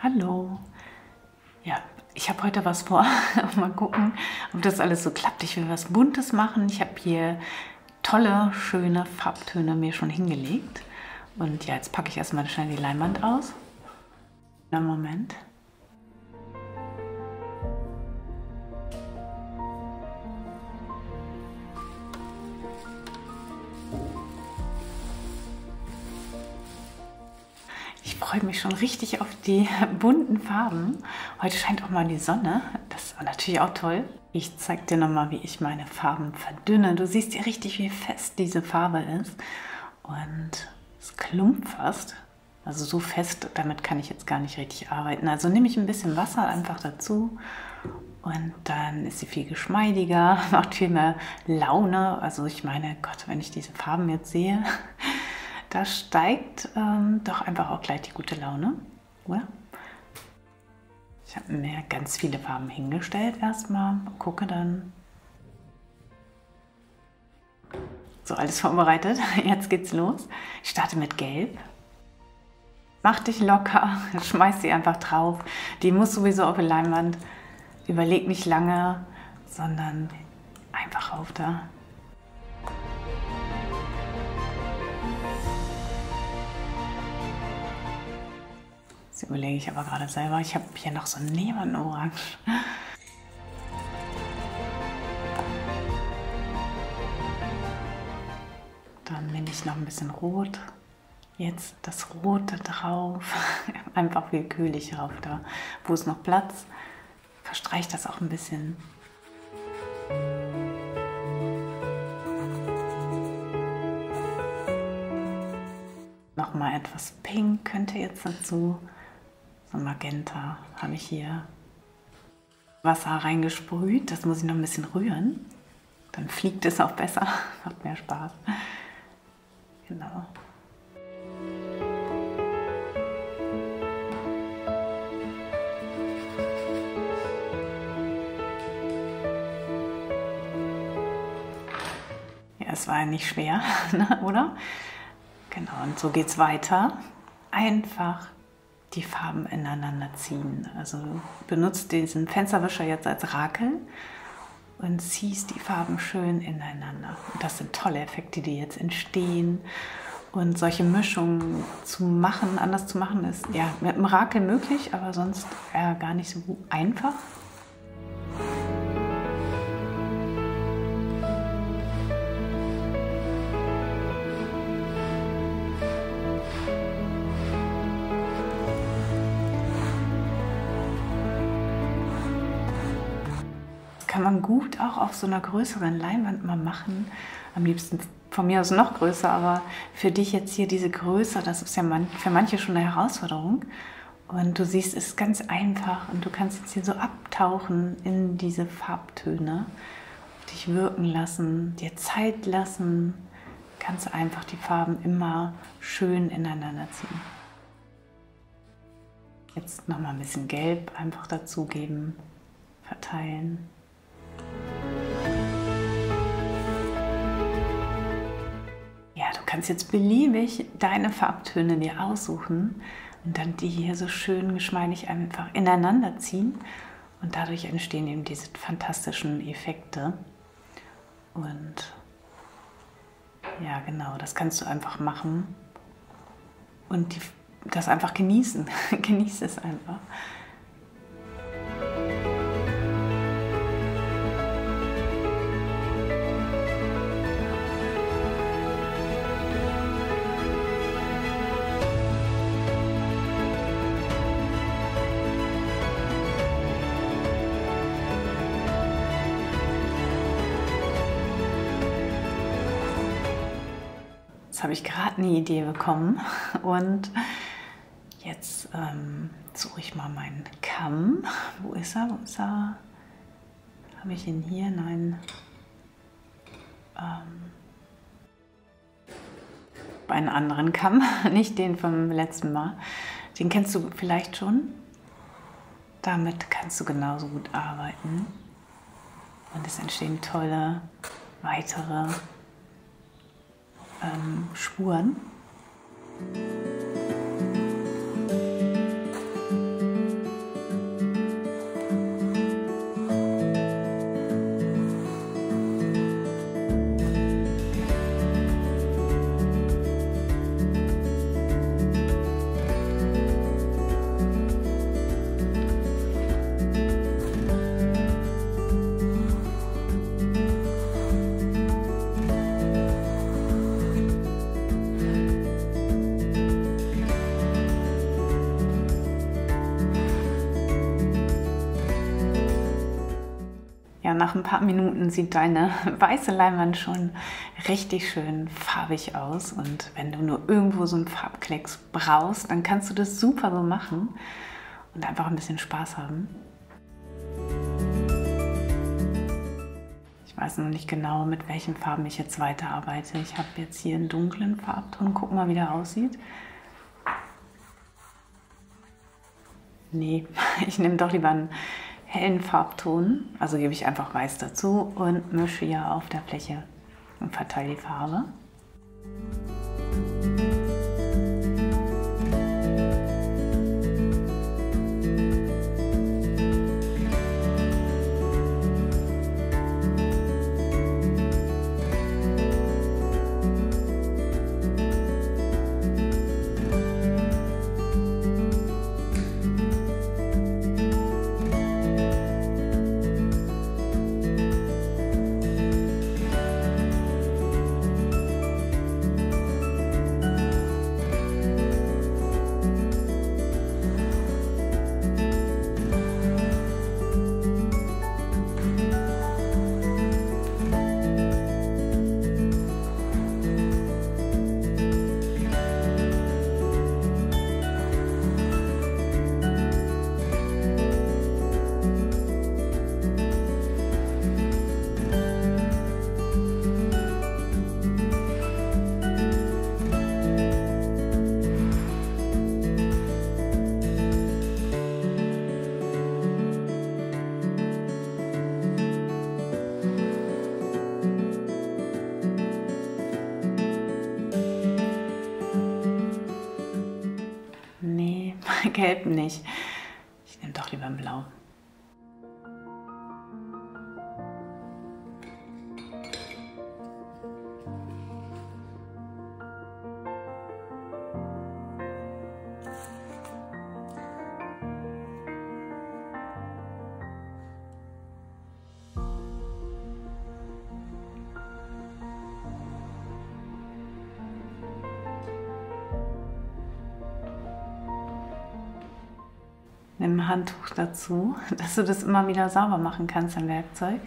Hallo. Ja, ich habe heute was vor. Mal gucken, ob das alles so klappt. Ich will was Buntes machen. Ich habe hier tolle, schöne Farbtöne mir schon hingelegt. Und ja, jetzt packe ich erstmal schnell die Leinwand aus. Einen Moment. Ich freue mich schon richtig auf die bunten Farben. Heute scheint auch mal die Sonne. Das ist natürlich auch toll. Ich zeige dir nochmal, wie ich meine Farben verdünne. Du siehst ja richtig, wie fest diese Farbe ist. Und es klumpt fast. Also so fest, damit kann ich jetzt gar nicht richtig arbeiten. Also nehme ich ein bisschen Wasser einfach dazu. Und dann ist sie viel geschmeidiger, macht viel mehr Laune. Also ich meine, Gott, wenn ich diese Farben jetzt sehe, da steigt doch einfach auch gleich die gute Laune, oder? Ich habe mir ganz viele Farben hingestellt erstmal, gucke dann. So, alles vorbereitet. Jetzt geht's los. Ich starte mit Gelb. Mach dich locker, schmeiß sie einfach drauf. Die muss sowieso auf die Leinwand. Überleg nicht lange, sondern einfach rauf da. Das überlege ich aber gerade selber. Ich habe hier noch so ein Neonorange. Dann nehme ich noch ein bisschen Rot. Jetzt das Rote drauf. Einfach willkürlich rauf da. Wo ist noch Platz? Verstreiche das auch ein bisschen. Nochmal etwas Pink könnte jetzt dazu. So Magenta habe ich hier. Wasser reingesprüht. Das muss ich noch ein bisschen rühren. Dann fliegt es auch besser. Macht mehr Spaß. Genau. Ja, es war ja nicht schwer, oder? Genau, und so geht es weiter. Einfach die Farben ineinander ziehen. Also benutzt diesen Fensterwischer jetzt als Rakel und ziehst die Farben schön ineinander. Und das sind tolle Effekte, die jetzt entstehen. Und solche Mischungen zu machen, anders zu machen, ist ja mit dem Rakel möglich, aber sonst gar nicht so einfach. Kann man gut auch auf so einer größeren Leinwand mal machen. Am liebsten von mir aus noch größer, aber für dich jetzt hier diese Größe, das ist ja für manche schon eine Herausforderung. Und du siehst, es ist ganz einfach und du kannst jetzt hier so abtauchen in diese Farbtöne, dich wirken lassen, dir Zeit lassen, ganz einfach die Farben immer schön ineinander ziehen. Jetzt nochmal ein bisschen Gelb einfach dazugeben, verteilen. Ja, du kannst jetzt beliebig deine Farbtöne dir aussuchen und dann die hier so schön geschmeidig einfach ineinander ziehen und dadurch entstehen eben diese fantastischen Effekte. Und ja, genau, das kannst du einfach machen und das einfach genießen. Genieß es einfach. Jetzt habe ich gerade eine Idee bekommen und jetzt suche ich mal meinen Kamm. Wo ist er? Wo ist er? Habe ich ihn hier? Nein. Einen anderen Kamm, nicht den vom letzten Mal. Den kennst du vielleicht schon. Damit kannst du genauso gut arbeiten. Und es entstehen tolle weitere Spuren. nach ein paar Minuten sieht deine weiße Leinwand schon richtig schön farbig aus. Und wenn du nur irgendwo so einen Farbklecks brauchst, dann kannst du das super so machen und einfach ein bisschen Spaß haben. Ich weiß noch nicht genau, mit welchen Farben ich jetzt weiterarbeite. Ich habe jetzt hier einen dunklen Farbton. Guck mal, wie der aussieht. Nee, ich nehme doch lieber einen hellen Farbton. Also gebe ich einfach Weiß dazu und mische hier auf der Fläche und verteile die Farbe. Nee, gelb nicht. Ich nehme doch lieber blau. Nimm ein Handtuch dazu, dass du das immer wieder sauber machen kannst am Werkzeug.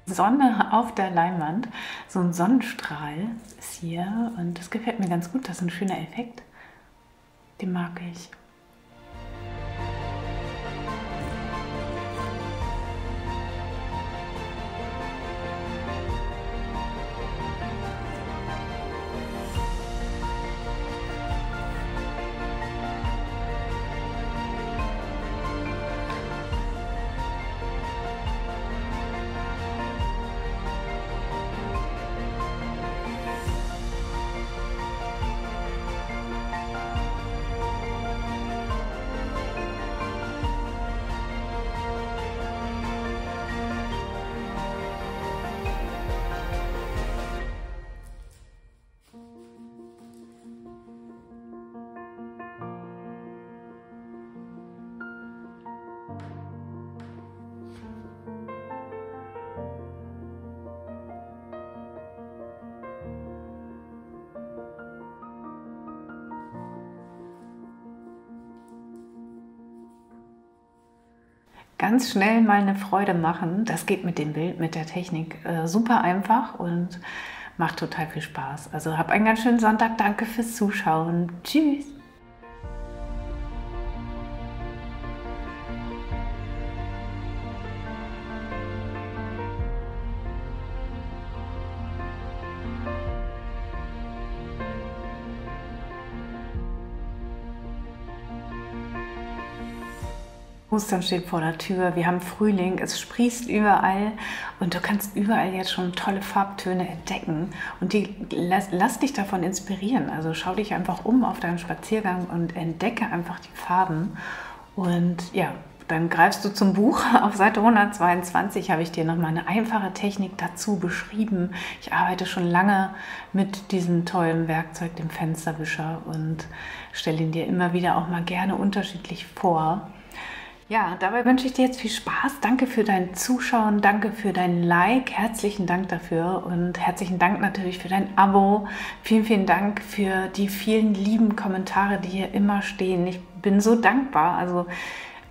Sonne auf der Leinwand, so ein Sonnenstrahl ist hier und das gefällt mir ganz gut, das ist ein schöner Effekt, den mag ich. Ganz schnell mal eine Freude machen, das geht mit dem Bild, mit der Technik super einfach und macht total viel Spaß. Also hab einen ganz schönen Sonntag, danke fürs Zuschauen. Tschüss! Ostern steht vor der Tür, wir haben Frühling, es sprießt überall und du kannst überall jetzt schon tolle Farbtöne entdecken und lass dich davon inspirieren. Also schau dich einfach um auf deinem Spaziergang und entdecke einfach die Farben und ja, dann greifst du zum Buch. Auf Seite 122 habe ich dir nochmal eine einfache Technik dazu beschrieben. Ich arbeite schon lange mit diesem tollen Werkzeug, dem Fensterwischer, und stelle ihn dir immer wieder auch mal gerne unterschiedlich vor. Ja, dabei wünsche ich dir jetzt viel Spaß. Danke für dein Zuschauen, danke für dein Like, herzlichen Dank dafür und herzlichen Dank natürlich für dein Abo. Vielen, vielen Dank für die vielen lieben Kommentare, die hier immer stehen. Ich bin so dankbar, also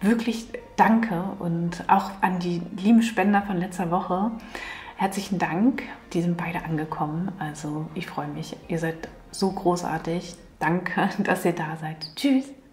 wirklich danke, und auch an die lieben Spender von letzter Woche. Herzlichen Dank, die sind beide angekommen. Also ich freue mich, ihr seid so großartig. Danke, dass ihr da seid. Tschüss.